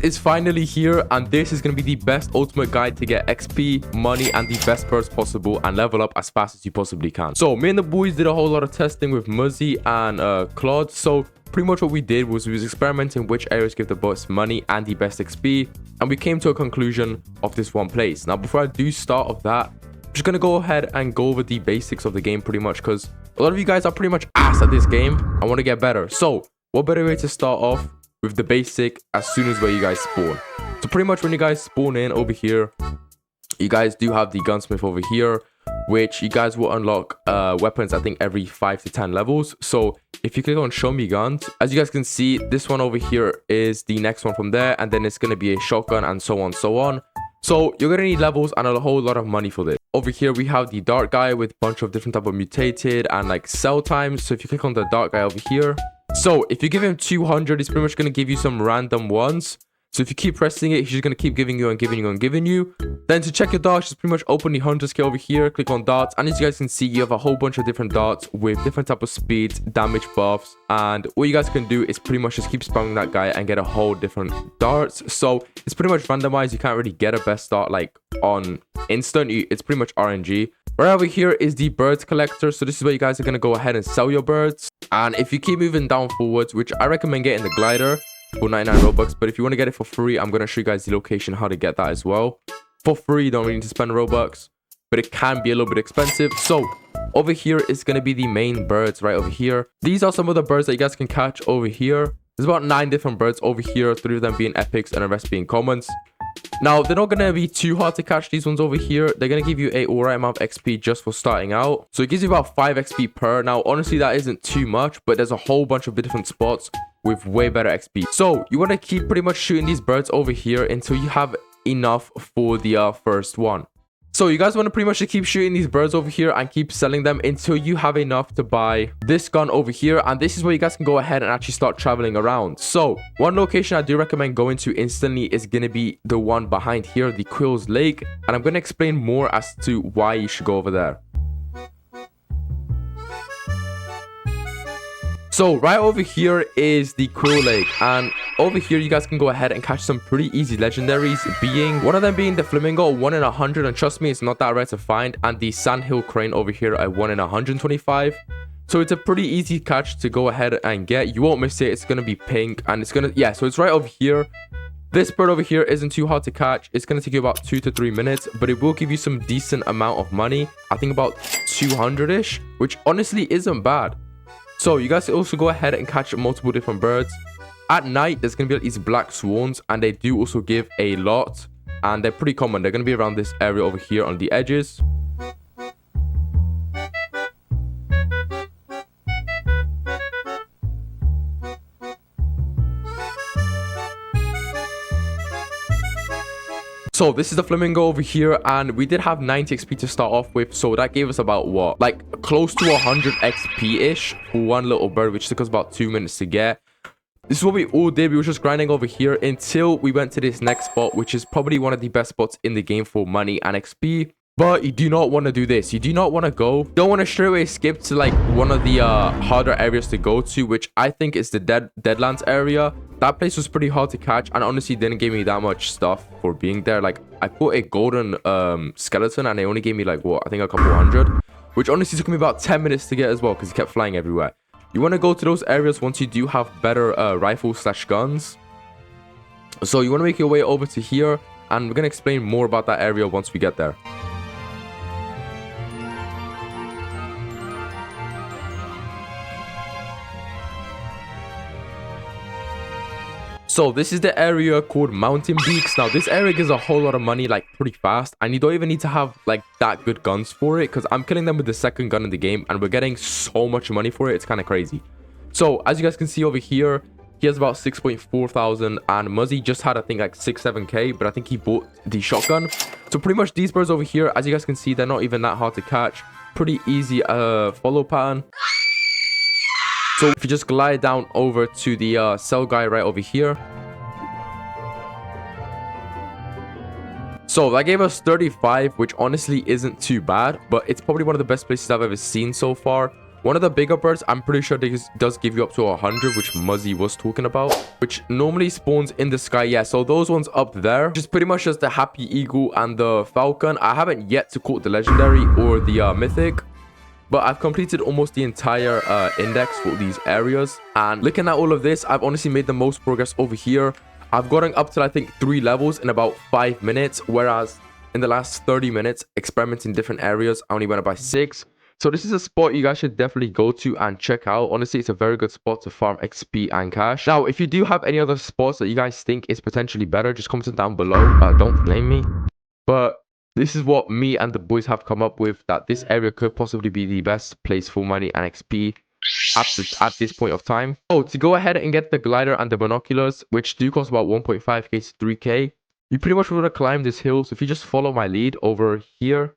is finally here, and this is going to be the best ultimate guide to get XP, money, and the best birds possible and level up as fast as you possibly can. So me and the boys did a whole lot of testing with Muzzy and Claude. So pretty much what we did was we was experimenting which areas give the most money and the best XP, and we came to a conclusion of this one place. Now before I do start off that, I'm just going to go ahead and go over the basics of the game pretty much, because a lot of you guys are pretty much ass at this game. I want to get better. So what better way to start off with the basic as soon as where you guys spawn. So pretty much when you guys spawn in over here, you guys do have the gunsmith over here, which you guys will unlock weapons I think every 5 to 10 levels. So if you click on show me guns, as you guys can see, this one over here is the next one from there, and then it's going to be a shotgun and so on so on. So you're going to need levels and a whole lot of money for this. Over here we have the dart guy with a bunch of different type of mutated and like sell times. So if you click on the dart guy over here, so if you give him 200, he's pretty much going to give you some random ones. So if you keep pressing it, he's just going to keep giving you and giving you and giving you. Then to check your darts, just pretty much open the hunter skill over here, click on darts, and as you guys can see, you have a whole bunch of different darts with different type of speeds, damage buffs, and what you guys can do is pretty much just keep spamming that guy and get a whole different darts. So it's pretty much randomized. You can't really get a best dart like on instant. It's pretty much RNG. Right over here is the birds collector. So this is where you guys are going to go ahead and sell your birds. And if you keep moving down forwards, which I recommend getting the glider for 99 Robux, but if you want to get it for free, I'm going to show you guys the location how to get that as well. For free, you don't really need to spend Robux, but it can be a little bit expensive. So over here is going to be the main birds right over here. These are some of the birds that you guys can catch over here. There's about 9 different birds over here, 3 of them being epics and the rest being commons. Now, they're not going to be too hard to catch, these ones over here. They're going to give you a alright amount of XP just for starting out. So it gives you about 5 XP per. Now, honestly, that isn't too much, but there's a whole bunch of different spots with way better XP. So you want to keep pretty much shooting these birds over here until you have enough for the first one. So you guys want to pretty much keep shooting these birds over here and keep selling them until you have enough to buy this gun over here. And this is where you guys can go ahead and actually start traveling around. So one location I do recommend going to instantly is going to be the one behind here, the Quills Lake. And I'm going to explain more as to why you should go over there. So right over here is the Quill Lake, and over here you guys can go ahead and catch some pretty easy legendaries, being one of them being the Flamingo 1 in 100, and trust me, it's not that rare to find, and the Sandhill Crane over here at 1 in 125. So it's a pretty easy catch to go ahead and get. You won't miss it. It's going to be pink, and it's going to, yeah, so it's right over here. This bird over here isn't too hard to catch. It's going to take you about 2 to 3 minutes, but it will give you some decent amount of money. I think about 200-ish, which honestly isn't bad. So you guys also go ahead and catch multiple different birds. At night, there's going to be like these black swans, and they do also give a lot, and they're pretty common. They're going to be around this area over here on the edges. So this is the Flamingo over here, and we did have 90 XP to start off with, so that gave us about what, like close to 100 XP ish for one little bird, which took us about 2 minutes to get. This is what we all did. We were just grinding over here until we went to this next spot, which is probably one of the best spots in the game for money and XP. But you do not want to do this. You do not want to go. Don't want to straight away skip to like one of the harder areas to go to, which I think is the Deadlands area. That place was pretty hard to catch, and honestly didn't give me that much stuff for being there. Like I put a golden skeleton, and they only gave me like what, I think a couple hundred, which honestly took me about 10 minutes to get as well, because he kept flying everywhere. You want to go to those areas once you do have better rifles / guns. So you want to make your way over to here, and we're going to explain more about that area once we get there. So this is the area called Mountain Beaks. Now this area gives a whole lot of money like pretty fast, and you don't even need to have like that good guns for it, because I'm killing them with the second gun in the game and we're getting so much money for it. It's kind of crazy. So as you guys can see over here, he has about 6.4 thousand, and Muzzy just had I think like 6-7k, but I think he bought the shotgun. So pretty much these birds over here, as you guys can see, they're not even that hard to catch. Pretty easy follow pattern. So if you just glide down over to the cell guy right over here. So that gave us 35, which honestly isn't too bad, but it's probably one of the best places I've ever seen so far. One of the bigger birds, I'm pretty sure this does give you up to 100, which Muzzy was talking about, which normally spawns in the sky. Yeah, so those ones up there, which is pretty much just the Happy Eagle and the Falcon. I haven't yet to caught the legendary or the mythic, but I've completed almost the entire index for these areas. And looking at all of this, I've honestly made the most progress over here. I've gotten up to, I think, 3 levels in about 5 minutes, whereas in the last 30 minutes, experimenting different areas, I only went up by 6. So this is a spot you guys should definitely go to and check out. Honestly, it's a very good spot to farm XP and cash. Now, if you do have any other spots that you guys think is potentially better, just comment down below. Don't blame me. But this is what me and the boys have come up with, that this area could possibly be the best place for money and XP at this point of time. Oh, to go ahead and get the glider and the binoculars, which do cost about 1.5k to 3k, you pretty much want to climb this hill. So if you just follow my lead over here.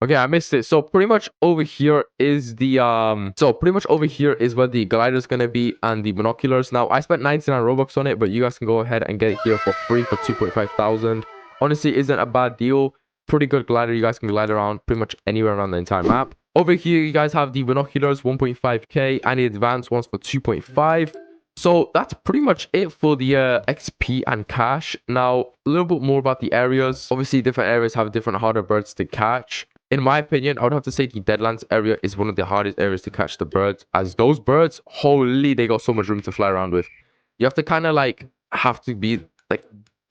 Okay, I missed it. So pretty much over here is the where the glider is gonna be and the binoculars. Now I spent 99 Robux on it, but you guys can go ahead and get it here for free for 2.5 thousand. Honestly, isn't a bad deal. Pretty good glider. You guys can glide around pretty much anywhere around the entire map. Over here, you guys have the binoculars 1.5k and the advanced ones for 2.5. So that's pretty much it for the XP and cash. Now a little bit more about the areas. Obviously, different areas have different harder birds to catch. In my opinion, I would have to say the Deadlands area is one of the hardest areas to catch the birds, as those birds, holy, they got so much room to fly around with. You have to kind of like have to be like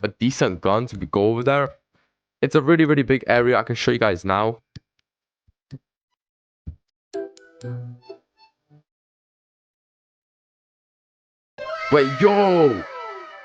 a decent gun to go over there. It's a really, really big area. I can show you guys now. Wait, yo!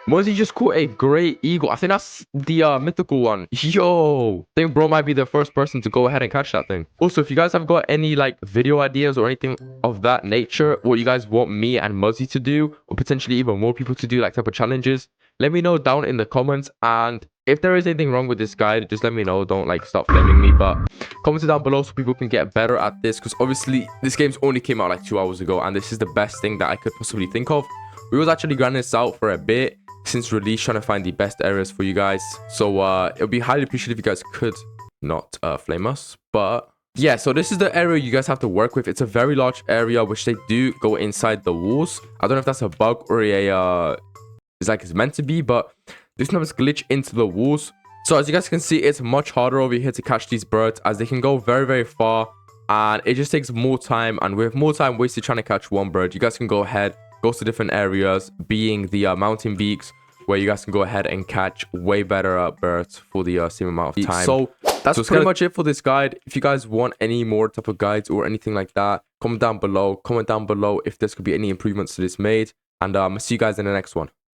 Muzzy just caught a great eagle. I think that's the mythical one. Yo, I think bro might be the first person to go ahead and catch that thing. Also, if you guys have got any like video ideas or anything of that nature, what you guys want me and Muzzy to do, or potentially even more people to do, like type of challenges, let me know down in the comments. And if there is anything wrong with this guide, just let me know. Don't like stop flaming me, but comment it down below so people can get better at this, because obviously this game's only came out like 2 hours ago, and this is the best thing that I could possibly think of. We was actually grinding this out for a bit since release, trying to find the best areas for you guys. So it would be highly appreciated if you guys could not flame us. But yeah, so this is the area you guys have to work with. It's a very large area, which they do go inside the walls. I don't know if that's a bug or a it's meant to be, but this numbers glitch into the walls. So as you guys can see, it's much harder over here to catch these birds, as they can go very, very far, and it just takes more time. And with more time wasted trying to catch one bird, you guys can go ahead, go to different areas, being the mountain beaks, where you guys can go ahead and catch way better birds for the same amount of time. So that's pretty much it for this guide. If you guys want any more type of guides or anything like that, comment down below. Comment down below if there's could be any improvements to this made. And I'll see you guys in the next one.